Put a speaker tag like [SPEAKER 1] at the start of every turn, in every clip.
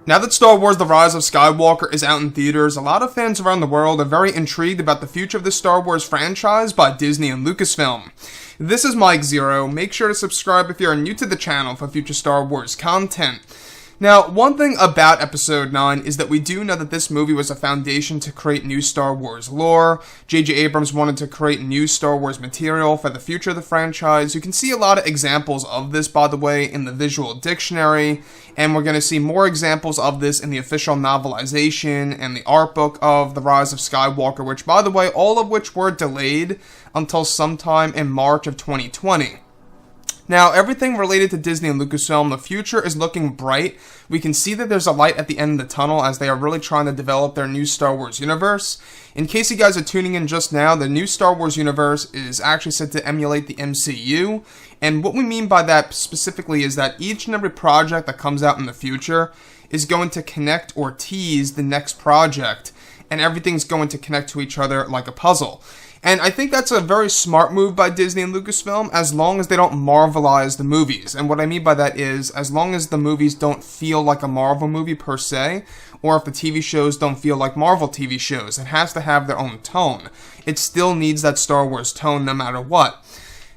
[SPEAKER 1] Now that Star Wars The Rise of Skywalker is out in theaters, a lot of fans around the world are very intrigued about the future of the Star Wars franchise by Disney and Lucasfilm. This is Mike Zero. Make sure to subscribe if you are new to the channel for future Star Wars content. Now, one thing about Episode 9 is that we do know that this movie was a foundation to create new Star Wars lore. J.J. Abrams wanted to create new Star Wars material for the future of the franchise. You can see a lot of examples of this, by the way, in the visual dictionary, and we're going to see more examples of this in the official novelization and the art book of The Rise of Skywalker, which, by the way, all of which were delayed until sometime in March of 2020. Now, everything related to Disney and Lucasfilm, the future is looking bright. We can see that there's a light at the end of the tunnel as they are really trying to develop their new Star Wars universe. In case you guys are tuning in just now, the new Star Wars universe is actually set to emulate the MCU. And what we mean by that specifically is that each and every project that comes out in the future is going to connect or tease the next project. And everything's going to connect to each other like a puzzle. And I think that's a very smart move by Disney and Lucasfilm, as long as they don't Marvelize the movies. And what I mean by that is, as long as the movies don't feel like a Marvel movie per se, or if the TV shows don't feel like Marvel TV shows, it has to have their own tone. It still needs that Star Wars tone no matter what.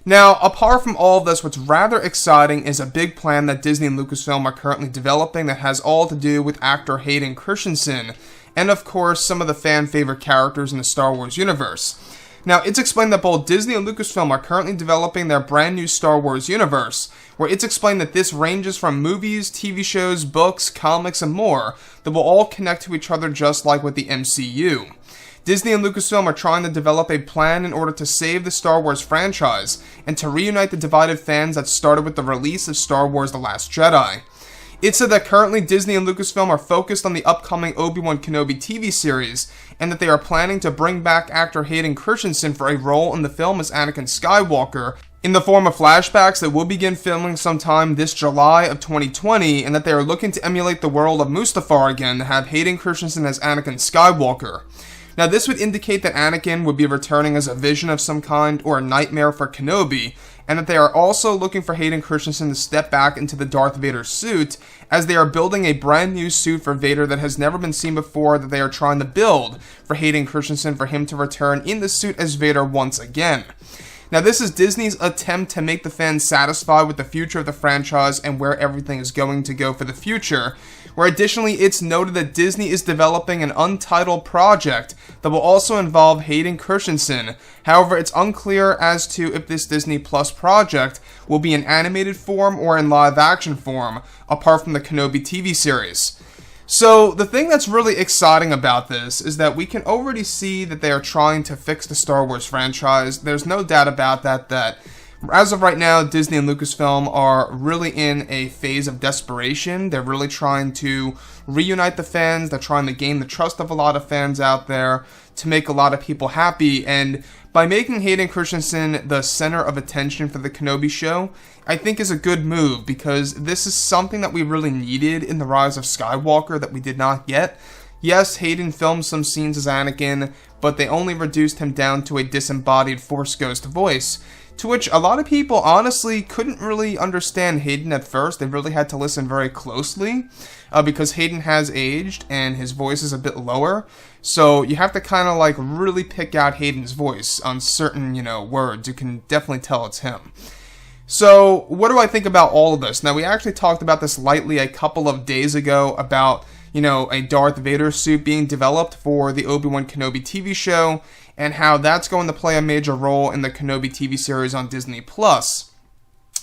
[SPEAKER 1] Now, apart from all of this, what's rather exciting is a big plan that Disney and Lucasfilm are currently developing that has all to do with actor Hayden Christensen, and of course, some of the fan-favorite characters in the Star Wars universe. Now, it's explained that both Disney and Lucasfilm are currently developing their brand new Star Wars universe, where it's explained that this ranges from movies, TV shows, books, comics, and more, that will all connect to each other just like with the MCU. Disney and Lucasfilm are trying to develop a plan in order to save the Star Wars franchise, and to reunite the divided fans that started with the release of Star Wars The Last Jedi. It's said that currently Disney and Lucasfilm are focused on the upcoming Obi-Wan Kenobi TV series, and that they are planning to bring back actor Hayden Christensen for a role in the film as Anakin Skywalker, in the form of flashbacks that will begin filming sometime this July of 2020, and that they are looking to emulate the world of Mustafar again to have Hayden Christensen as Anakin Skywalker. Now, this would indicate that Anakin would be returning as a vision of some kind or a nightmare for Kenobi, and that they are also looking for Hayden Christensen to step back into the Darth Vader suit, as they are building a brand new suit for Vader that has never been seen before, that they are trying to build for Hayden Christensen for him to return in the suit as Vader once again. Now, this is Disney's attempt to make the fans satisfied with the future of the franchise and where everything is going to go for the future, where additionally it's noted that Disney is developing an untitled project that will also involve Hayden Christensen. However, it's unclear as to if this Disney Plus project will be in animated form or in live action form, apart from the Kenobi TV series. So, the thing that's really exciting about this is that we can already see that they are trying to fix the Star Wars franchise. There's no doubt about that as of right now, Disney and Lucasfilm are really in a phase of desperation. They're really trying to reunite the fans. They're trying to gain the trust of a lot of fans out there to make a lot of people happy. And by making Hayden Christensen the center of attention for the Kenobi show, I think is a good move, because this is something that we really needed in The Rise of Skywalker that we did not get. Yes, Hayden filmed some scenes as Anakin, but they only reduced him down to a disembodied Force Ghost voice, to which a lot of people honestly couldn't really understand Hayden at first. They really had to listen very closely, because Hayden has aged and his voice is a bit lower, so you have to kind of like really pick out Hayden's voice on certain, words. You can definitely tell it's him. So, what do I think about all of this? Now, we actually talked about this lightly a couple of days ago about, a Darth Vader suit being developed for the Obi-Wan Kenobi TV show, and how that's going to play a major role in the Kenobi TV series on Disney+.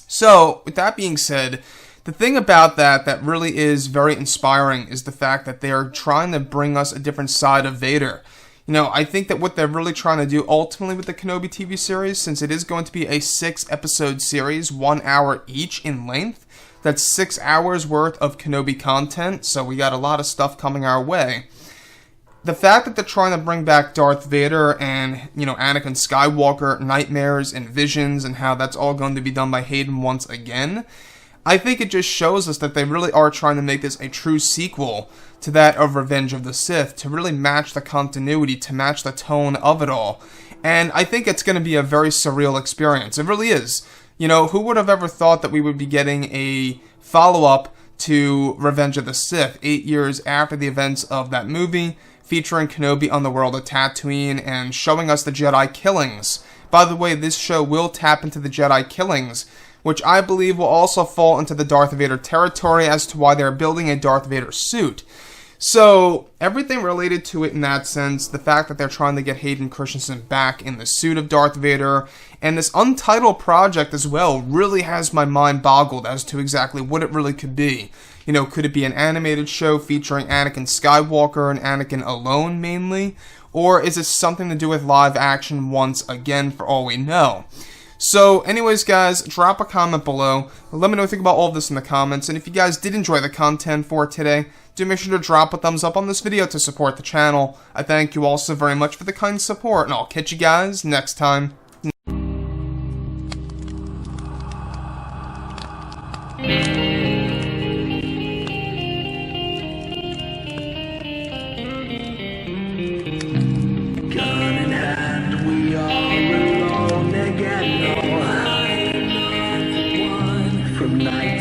[SPEAKER 1] So, with that being said, the thing about that really is very inspiring is the fact that they are trying to bring us a different side of Vader. I think that what they're really trying to do ultimately with the Kenobi TV series, since it is going to be a 6-episode series, 1 hour each in length, that's 6 hours worth of Kenobi content, so we got a lot of stuff coming our way. The fact that they're trying to bring back Darth Vader and, Anakin Skywalker, nightmares and visions, and how that's all going to be done by Hayden once again, I think it just shows us that they really are trying to make this a true sequel to that of Revenge of the Sith, to really match the continuity, to match the tone of it all. And I think it's going to be a very surreal experience. It really is. Who would have ever thought that we would be getting a follow-up to Revenge of the Sith, 8 years after the events of that movie, featuring Kenobi on the world of Tatooine and showing us the Jedi killings. By the way, this show will tap into the Jedi killings, which I believe will also fall into the Darth Vader territory as to why they're building a Darth Vader suit. So, everything related to it in that sense, the fact that they're trying to get Hayden Christensen back in the suit of Darth Vader, and this untitled project as well really has my mind boggled as to exactly what it really could be. You know, could it be an animated show featuring Anakin Skywalker and Anakin alone mainly? Or is it something to do with live action once again, for all we know? So, anyways, guys, drop a comment below. Let me know what you think about all of this in the comments. And if you guys did enjoy the content for today, do make sure to drop a thumbs up on this video to support the channel. I thank you all so very much for the kind support, and I'll catch you guys next time.
[SPEAKER 2] Gun in hand, we are alone again. No, I'm not the one from night.